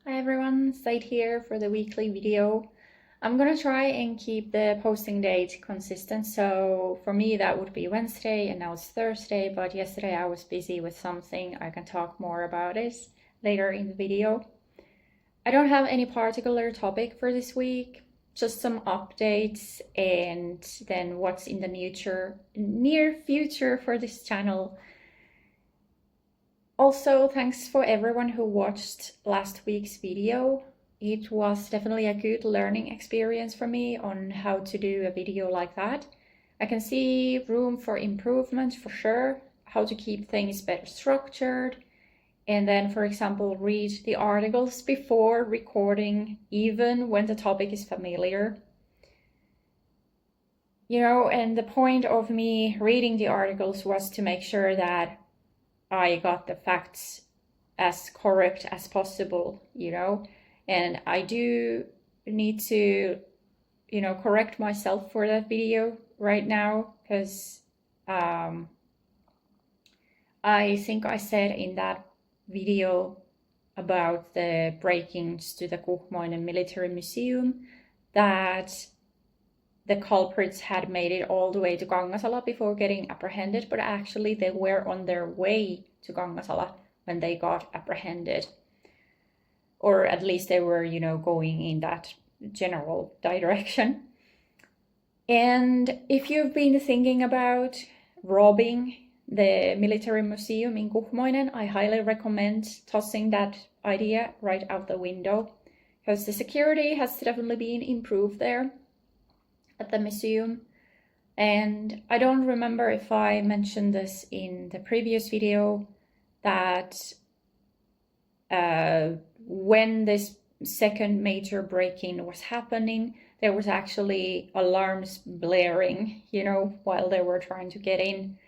Hi everyone, Said here for the weekly video. I'm gonna try and keep the posting date consistent. So for me that would be Wednesday and now it's Thursday, but yesterday I was busy with something. I can talk more about it later in the video. I don't have any particular topic for this week, just some updates and then what's in the near future for this channel. Also, thanks for everyone who watched last week's video. It was definitely a good learning experience for me on how to do a video like that. I can see room for improvement for sure, how to keep things better structured, and then, for example, read the articles before recording, even when the topic is familiar. And the point of me reading the articles was to make sure that I got the facts as correct as possible, and I do need to, correct myself for that video right now, because I think I said in that video about the break-ins to the Kuhmoinen military museum that the culprits had made it all the way to Kangasala before getting apprehended, but actually they were on their way to Kangasala when they got apprehended. Or at least they were, going in that general direction. And if you've been thinking about robbing the military museum in Kuhmoinen, I highly recommend tossing that idea right out the window, because the security has definitely been improved there at the museum. And I don't remember if I mentioned this in the previous video, that when this second major break-in was happening, there was actually alarms blaring, while they were trying to get in.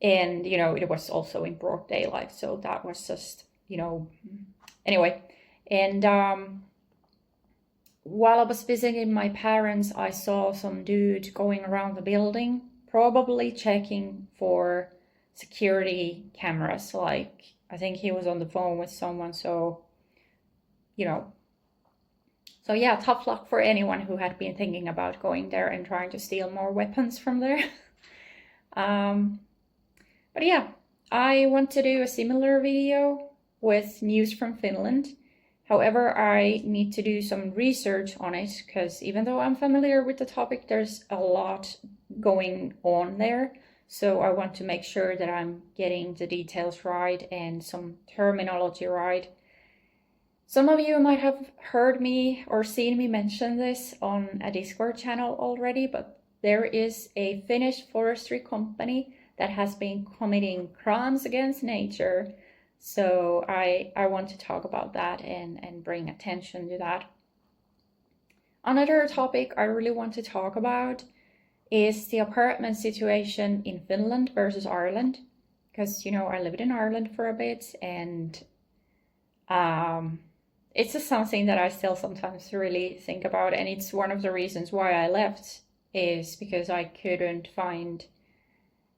And, it was also in broad daylight, so that was just, anyway. And while I was visiting my parents, I saw some dude going around the building, probably checking for security cameras. Like, I think he was on the phone with someone, so, So yeah, tough luck for anyone who had been thinking about going there and trying to steal more weapons from there. But yeah, I want to do a similar video with news from Finland. However, I need to do some research on it, because even though I'm familiar with the topic, there's a lot going on there. So I want to make sure that I'm getting the details right and some terminology right. Some of you might have heard me or seen me mention this on a Discord channel already, but there is a Finnish forestry company that has been committing crimes against nature. So I want to talk about that and bring attention to that. Another topic I really want to talk about is the apartment situation in Finland versus Ireland. Because, I lived in Ireland for a bit, and it's just something that I still sometimes really think about. And it's one of the reasons why I left, is because I couldn't find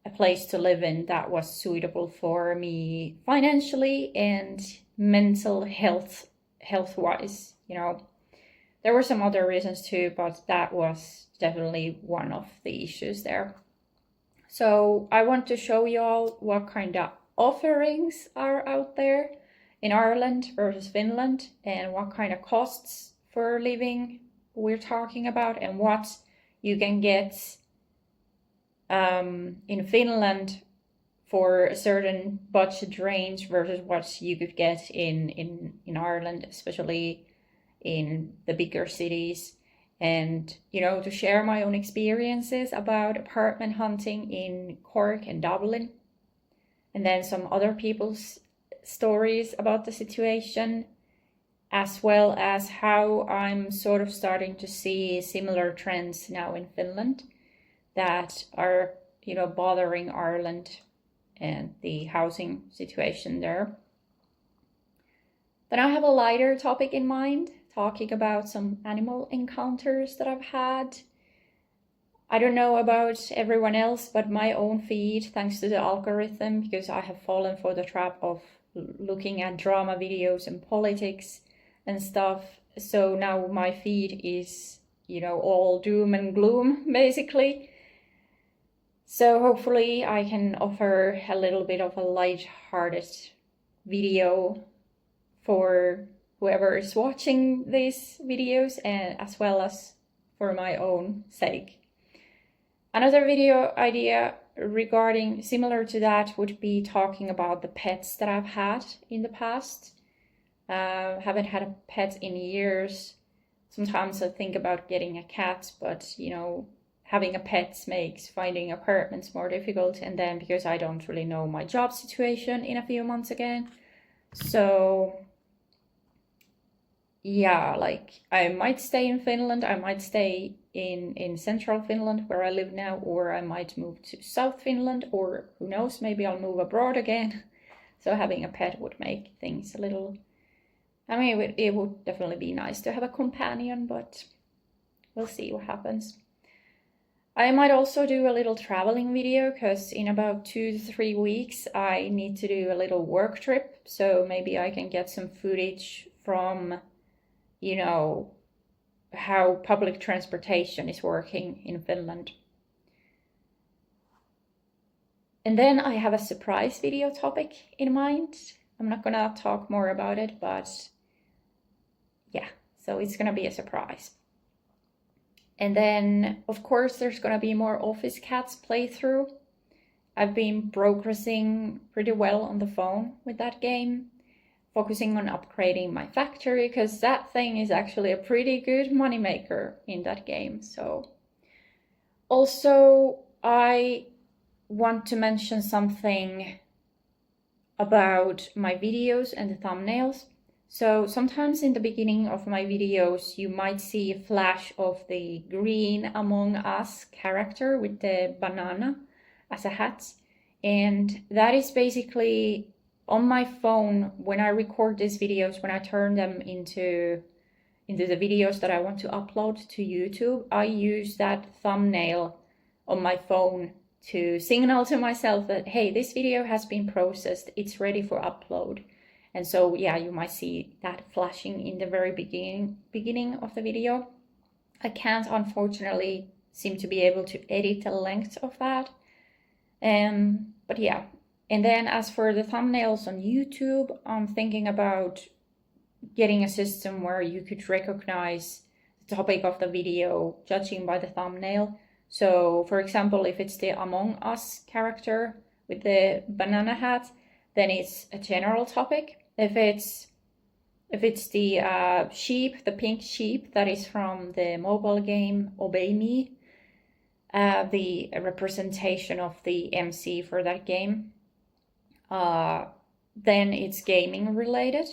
a place to live in that was suitable for me financially and mental health-wise. There were some other reasons too, but that was definitely one of the issues there. So I want to show you all what kind of offerings are out there in Ireland versus Finland, and what kind of costs for living we're talking about, and what you can get in Finland for a certain budget range versus what you could get in Ireland, especially in the bigger cities. And, to share my own experiences about apartment hunting in Cork and Dublin, and then some other people's stories about the situation, as well as how I'm sort of starting to see similar trends now in Finland that are, bothering Ireland and the housing situation there. Then I have a lighter topic in mind, talking about some animal encounters that I've had. I don't know about everyone else, but my own feed, thanks to the algorithm, because I have fallen for the trap of looking at drama videos and politics and stuff. So now my feed is, all doom and gloom, basically. So hopefully I can offer a little bit of a light-hearted video for whoever is watching these videos, and as well as for my own sake. Another video idea regarding similar to that would be talking about the pets that I've had in the past. Haven't had a pet in years. Sometimes I think about getting a cat, but having a pet makes finding apartments more difficult, and then because I don't really know my job situation in a few months again. So yeah, like I might stay in Finland, I might stay in central Finland where I live now, or I might move to South Finland, or who knows, maybe I'll move abroad again. So having a pet would make things a little, it would definitely be nice to have a companion, but we'll see what happens. I might also do a little traveling video, because in about 2 to 3 weeks I need to do a little work trip, so maybe I can get some footage from, how public transportation is working in Finland. And then I have a surprise video topic in mind. I'm not gonna talk more about it, but yeah, so it's gonna be a surprise. And then, of course, there's gonna be more Office Cats playthrough. I've been progressing pretty well on the phone with that game, focusing on upgrading my factory, because that thing is actually a pretty good moneymaker in that game. So also I want to mention something about my videos and the thumbnails. So sometimes in the beginning of my videos you might see a flash of the green Among Us character with the banana as a hat, and that is basically on my phone. When I record these videos, when I turn them into the videos that I want to upload to YouTube, I use that thumbnail on my phone to signal to myself that, hey, this video has been processed, it's ready for upload. And so yeah, you might see that flashing in the very beginning of the video. I can't unfortunately seem to be able to edit the length of that. But yeah. And then as for the thumbnails on YouTube, I'm thinking about getting a system where you could recognize the topic of the video judging by the thumbnail. So for example, if it's the Among Us character with the banana hat, then it's a general topic. If it's the sheep, the pink sheep that is from the mobile game Obey Me, the representation of the MC for that game, then it's gaming related.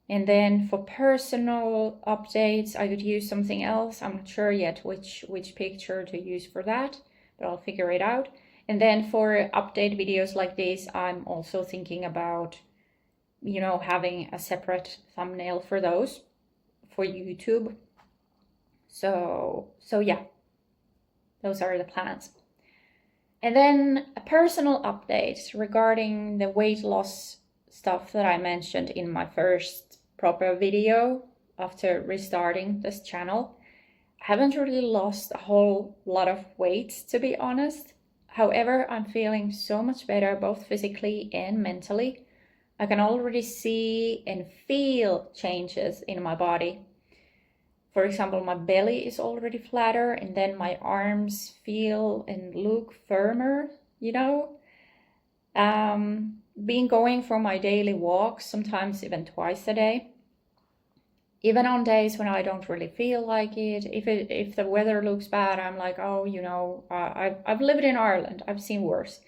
And then for personal updates, I could use something else. I'm not sure yet which picture to use for that, but I'll figure it out. And then for update videos like this, I'm also thinking about, having a separate thumbnail for those for YouTube. So yeah, those are the plans. And then a personal update regarding the weight loss stuff that I mentioned in my first proper video after restarting this channel. I haven't really lost a whole lot of weight, to be honest. However, I'm feeling so much better, both physically and mentally. I can already see and feel changes in my body. For example, my belly is already flatter, and then my arms feel and look firmer, Been going for my daily walks, sometimes even twice a day. Even on days when I don't really feel like it, if the weather looks bad, I'm like, oh, I've lived in Ireland, I've seen worse.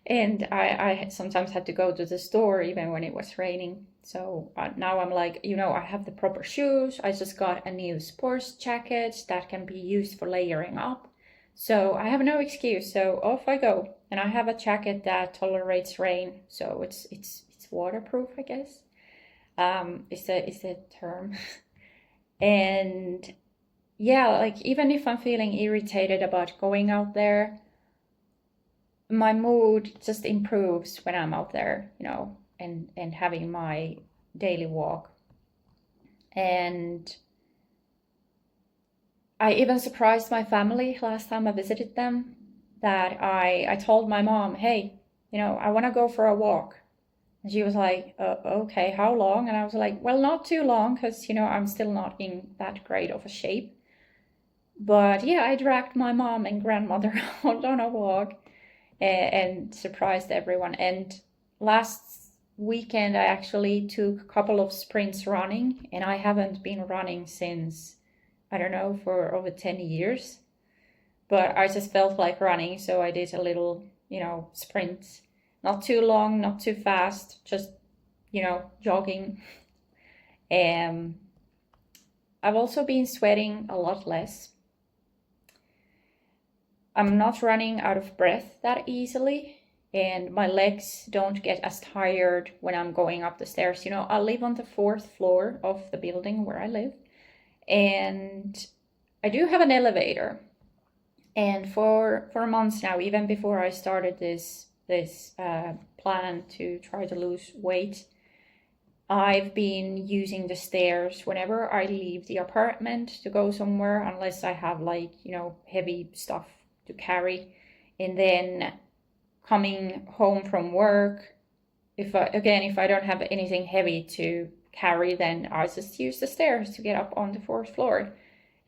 And I sometimes had to go to the store even when it was raining. So now I'm like, I have the proper shoes. I just got a new sports jacket that can be used for layering up. So I have no excuse. So off I go. And I have a jacket that tolerates rain. So it's waterproof, I guess. Is the term. And yeah, like even if I'm feeling irritated about going out there, my mood just improves when I'm out there, you know, and having my daily walk. And I even surprised my family last time I visited them, that I told my mom, hey, you know, I want to go for a walk. And she was like, okay, how long? And I was like, well, not too long, because, you know, I'm still not in that great of a shape. But yeah, I dragged my mom and grandmother out on a walk and surprised everyone. And last weekend, I actually took a couple of sprints running, and I haven't been running since, I don't know, for over 10 years. But I just felt like running, so I did a little, you know, sprint. Not too long, not too fast, just, you know, jogging. I've also been sweating a lot less. I'm not running out of breath that easily, and my legs don't get as tired when I'm going up the stairs. You know, I live on the 4th floor of the building where I live, and I do have an elevator. And for months now, even before I started this plan to try to lose weight, I've been using the stairs whenever I leave the apartment to go somewhere, unless I have, like, you know, heavy stuff to carry. And then coming home from work, if I don't have anything heavy to carry, then I just use the stairs to get up on the 4th floor.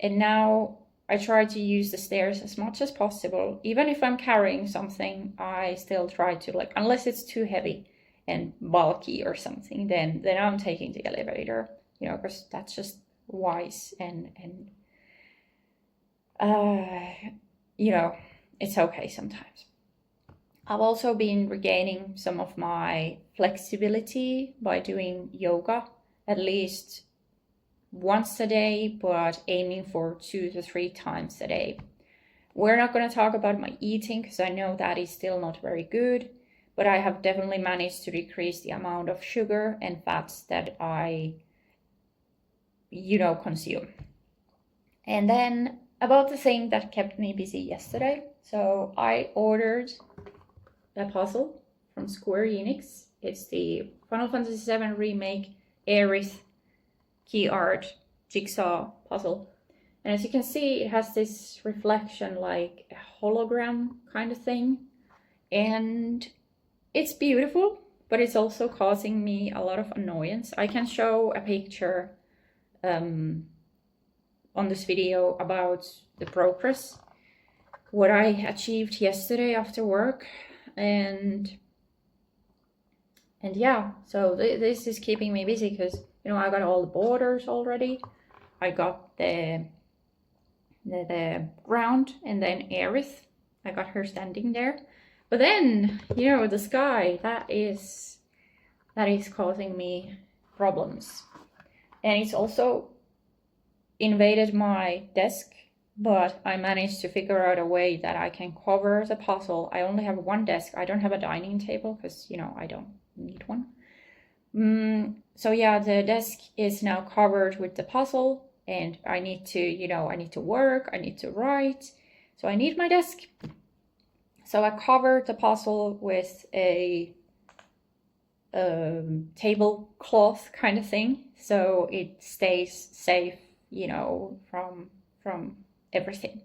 And now I try to use the stairs as much as possible. Even if I'm carrying something, I still try to, like, unless it's too heavy and bulky or something, then I'm taking the elevator, you know, because that's just wise and you know, it's okay sometimes. I've also been regaining some of my flexibility by doing yoga at least once a day, but aiming for 2 to 3 times a day. We're not going to talk about my eating, because I know that is still not very good, but I have definitely managed to decrease the amount of sugar and fats that I, you know, consume. And then about the thing that kept me busy yesterday. So I ordered a puzzle from Square Enix. It's the Final Fantasy VII Remake Aerith key art jigsaw puzzle. And as you can see, it has this reflection, like a hologram kind of thing. And it's beautiful, but it's also causing me a lot of annoyance. I can show a picture on this video about the progress, what I achieved yesterday after work. And yeah, so this is keeping me busy, because, you know, I got all the borders already. I got the ground, and then Aerith, I got her standing there. But then, you know, the sky, that is causing me problems. And it's also invaded my desk, but I managed to figure out a way that I can cover the puzzle. I only have one desk. I don't have a dining table, because, you know, I don't need one. So yeah, the desk is now covered with the puzzle, and I need to, you know, I need to work, I need to write, so I need my desk. So I covered the puzzle with a tablecloth kind of thing, so it stays safe, you know, from everything.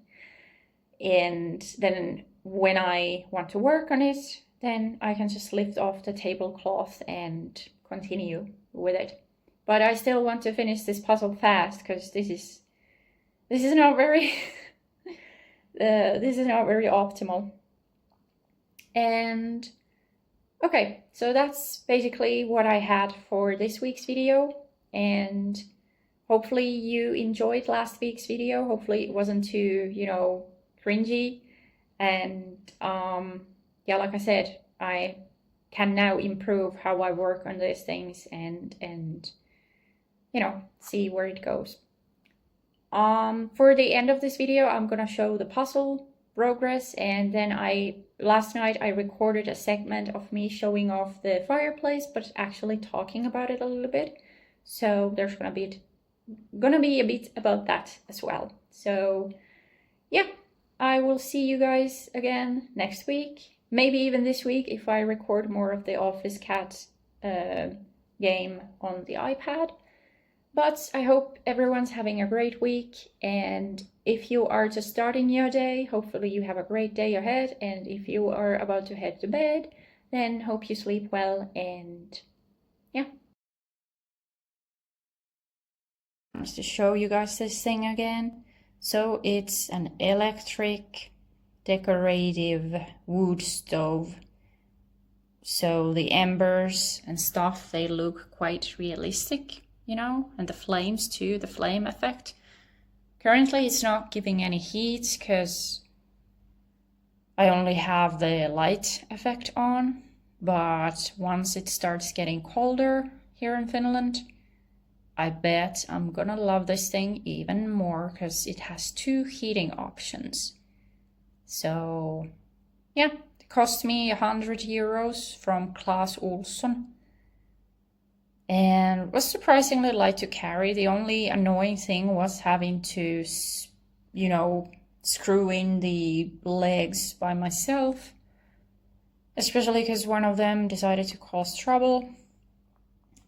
And then when I want to work on it, then I can just lift off the tablecloth and continue with it. But I still want to finish this puzzle fast, because this is not very this is not very optimal. And okay, so that's basically what I had for this week's video, and hopefully you enjoyed last week's video. Hopefully it wasn't too, you know, cringy. And yeah, like I said, I can now improve how I work on these things and you know, see where it goes. For the end of this video, I'm gonna show the puzzle progress, and then last night I recorded a segment of me showing off the fireplace, but actually talking about it a little bit. So there's gonna be a bit about that as well. So yeah, I will see you guys again next week. maybe even this week if I record more of the Office Cat game on the iPad. But I hope everyone's having a great week, and if you are just starting your day, hopefully you have a great day ahead, and if you are about to head to bed, then hope you sleep well, and yeah. Just to show you guys this thing again. So it's an electric decorative wood stove. So the embers and stuff, they look quite realistic, you know, and the flames too, the flame effect. Currently it's not giving any heat because I only have the light effect on, but once it starts getting colder here in Finland, I bet I'm gonna love this thing even more because it has 2 heating options. So yeah, it cost me 100 euros from Clas Ohlson. And was surprisingly light to carry. The only annoying thing was having to, you know, screw in the legs by myself. Especially because one of them decided to cause trouble.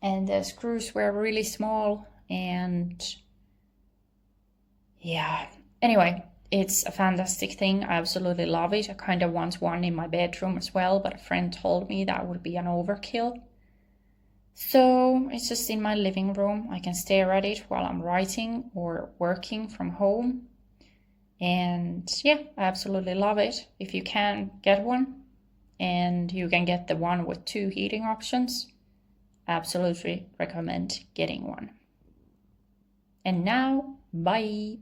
And the screws were really small. And yeah, anyway, it's a fantastic thing. I absolutely love it. I kind of want one in my bedroom as well, but a friend told me that would be an overkill. So it's just in my living room. I can stare at it while I'm writing or working from home. And yeah, I absolutely love it. If you can get one, and you can get the one with 2 heating options, I absolutely recommend getting one. And now, bye!